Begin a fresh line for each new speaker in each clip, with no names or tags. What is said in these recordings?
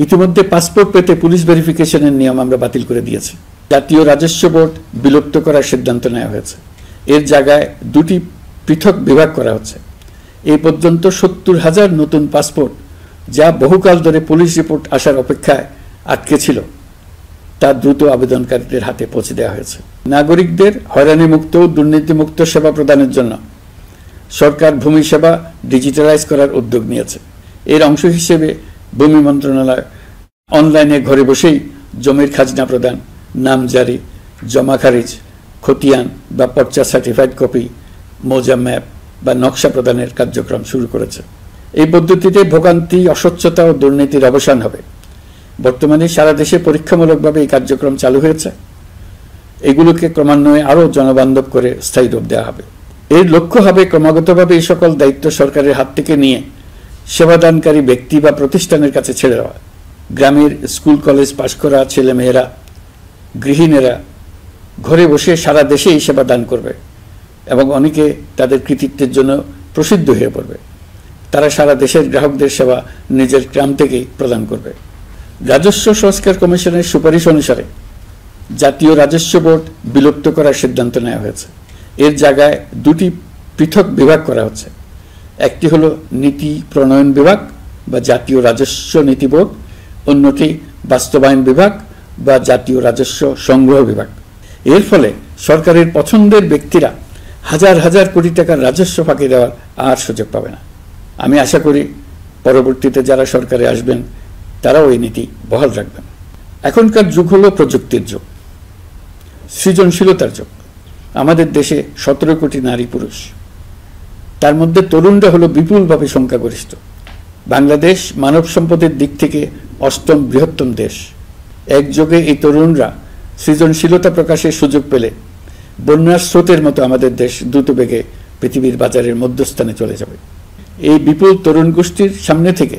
ইতিমধ্যে পাসপোর্ট পেতে পুলিশ ভেরিফিকেশনের নিয়ম আমরা বাতিল করে দিয়েছি। জাতীয় রাজস্ব বোর্ড বিলুপ্ত করার সিদ্ধান্ত নেওয়া হয়েছে। এর জায়গায় দুটি পৃথক বিভাগ করা হচ্ছে। এই পর্যন্ত ৭০,০০০ নতুন পাসপোর্ট যা বহুকাল ধরে পুলিশ রিপোর্ট আসার অপেক্ষায় আটকে ছিল তা দ্রুত আবেদনকারীদের হাতে পৌঁছে দেওয়া হয়েছে। নাগরিকদের হয়রানিমুক্ত ও দুর্নীতিমুক্ত সেবা প্রদানের জন্য সরকার ভূমি সেবা ডিজিটালাইজ করার উদ্যোগ নিয়েছে। এর অংশ হিসেবে ভূমি মন্ত্রণালয় অনলাইনে ঘরে বসেই জমির খাজনা প্রদান, নাম জারি, জমা খারিজ, খতিয়ান বা পর্চা সার্টিফাইড কপি, মৌজা ম্যাপ বা নকশা প্রদানের কার্যক্রম শুরু করেছে। এই পদ্ধতিতে ভোগান্তি, অস্বচ্ছতা ও দুর্নীতির অবসান হবে। বর্তমানে সারা দেশে পরীক্ষামূলকভাবে এই কার্যক্রম চালু হয়েছে। এগুলোকে ক্রমান্বয়ে আরও জনবান্ধব করে স্থায়ী রূপ দেওয়া হবে। এর লক্ষ্য হবে ক্রমাগতভাবে এই সকল দায়িত্ব সরকারের হাত থেকে নিয়ে সেবাদানকারী ব্যক্তি বা প্রতিষ্ঠানের কাছে ছেড়ে দেওয়া। গ্রামের স্কুল কলেজ পাশ করা ছেলেমেয়েরা, গৃহিণীরা ঘরে বসে সারা দেশে এই সেবা দান করবে এবং অনেকে তাদের কৃতিত্বের জন্য প্রসিদ্ধ হয়ে পড়বে। তারা সারা দেশের গ্রাহকদের সেবা নিজের গ্রাম থেকেই প্রদান করবে। রাজস্ব সংস্কার কমিশনের সুপারিশ অনুসারে জাতীয় রাজস্ব বোর্ড বিলুপ্ত করার সিদ্ধান্ত নেওয়া হয়েছে। এর জায়গায় দুটি পৃথক বিভাগ করা হচ্ছে। একটি হলো নীতি প্রণয়ন বিভাগ বা জাতীয় রাজস্ব নীতি বোর্ড, অন্যটি বাস্তবায়ন বিভাগ বা জাতীয় রাজস্ব সংগ্রহ বিভাগ। এর ফলে সরকারের পছন্দের ব্যক্তিরা হাজার হাজার কোটি টাকার রাজস্ব ফাঁকি দেওয়ার আর সুযোগ পাবে না। আমি আশা করি পরবর্তীতে যারা সরকারে আসবেন তারাও এই নীতি বহাল রাখবেন। এখনকার যুগ হলো প্রযুক্তির যুগ, সৃজনশীলতার যুগ। আমাদের দেশে ১৭ কোটি নারী পুরুষ, তার মধ্যে তরুণরা হলো বিপুলভাবে সংখ্যাগরিষ্ঠ। বাংলাদেশ মানব সম্পদের দিক থেকে ৮ম বৃহত্তম দেশ। একযোগে এই তরুণরা সৃজনশীলতা প্রকাশের সুযোগ পেলে বন্যার স্রোতের মতো আমাদের দেশ দ্রুত বেগে পৃথিবীর বাজারের মধ্যস্থানে চলে যাবে। এই বিপুল তরুণ গোষ্ঠীর সামনে থেকে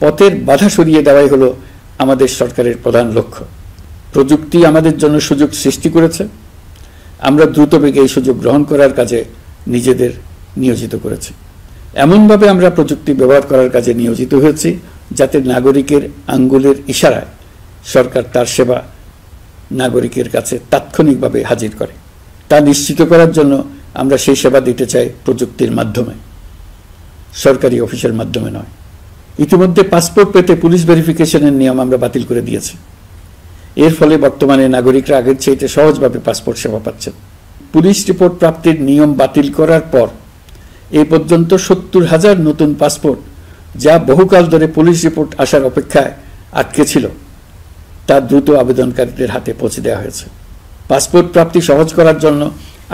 পথের বাধা সরিয়ে দেওয়াই হলো আমাদের সরকারের প্রধান লক্ষ্য। প্রযুক্তি আমাদের জন্য সুযোগ সৃষ্টি করেছে। আমরা দ্রুত বেগে এই সুযোগ গ্রহণ করার কাজে নিজেদের নিয়োজিত করেছি। এমনভাবে আমরা প্রযুক্তি ব্যবহার করার কাজে নিয়োজিত হয়েছি যাতে নাগরিকের আঙ্গুলের ইশারায় সরকার তার সেবা নাগরিকের কাছে তাৎক্ষণিকভাবে হাজির করে। তা নিশ্চিত করার জন্য আমরা সেই সেবা দিতে চাই প্রযুক্তির মাধ্যমে, সরকারি অফিসের মাধ্যমে নয়। ইতিমধ্যে পাসপোর্ট পেতে পুলিশ ভেরিফিকেশনের নিয়ম আমরা বাতিল করে দিয়েছি। এর ফলে বর্তমানে নাগরিকরা আগের চাইতে সহজভাবে পাসপোর্ট সেবা পাচ্ছেন। পুলিশ রিপোর্ট প্রাপ্তির নিয়ম বাতিল করার পর এই পর্যন্ত ৭০,০০০ নতুন পাসপোর্ট যা বহুকাল ধরে পুলিশ রিপোর্ট আসার অপেক্ষায় আটকে ছিল তা দ্রুত আবেদনকারীদের হাতে পৌঁছে দেওয়া হয়েছে। পাসপোর্ট প্রাপ্তি সহজ করার জন্য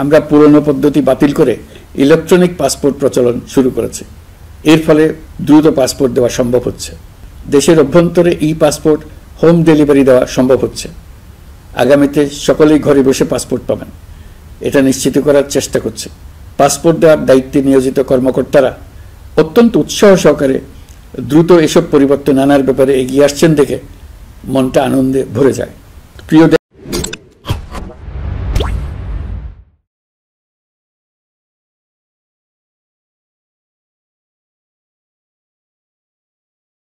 আমরা পুরনো পদ্ধতি বাতিল করে ইলেকট্রনিক পাসপোর্ট প্রচলন শুরু করেছি। এর ফলে দ্রুত পাসপোর্ট দেওয়া সম্ভব হচ্ছে। দেশের অভ্যন্তরে ই পাসপোর্ট হোম ডেলিভারি দেওয়া সম্ভব হচ্ছে। আগামীতে সকলেই ঘরে বসে পাসপোর্ট পাবেন, এটা নিশ্চিত করার চেষ্টা করছে। পাসপোর্ট দেওয়ার দায়িত্বে নিয়োজিত কর্মকর্তারা অত্যন্ত উৎসাহ সহকারে দ্রুত এসব পরিবর্তন আনার ব্যাপারে এগিয়ে আসছেন দেখে মনটা আনন্দে ভরে যায়। প্রিয়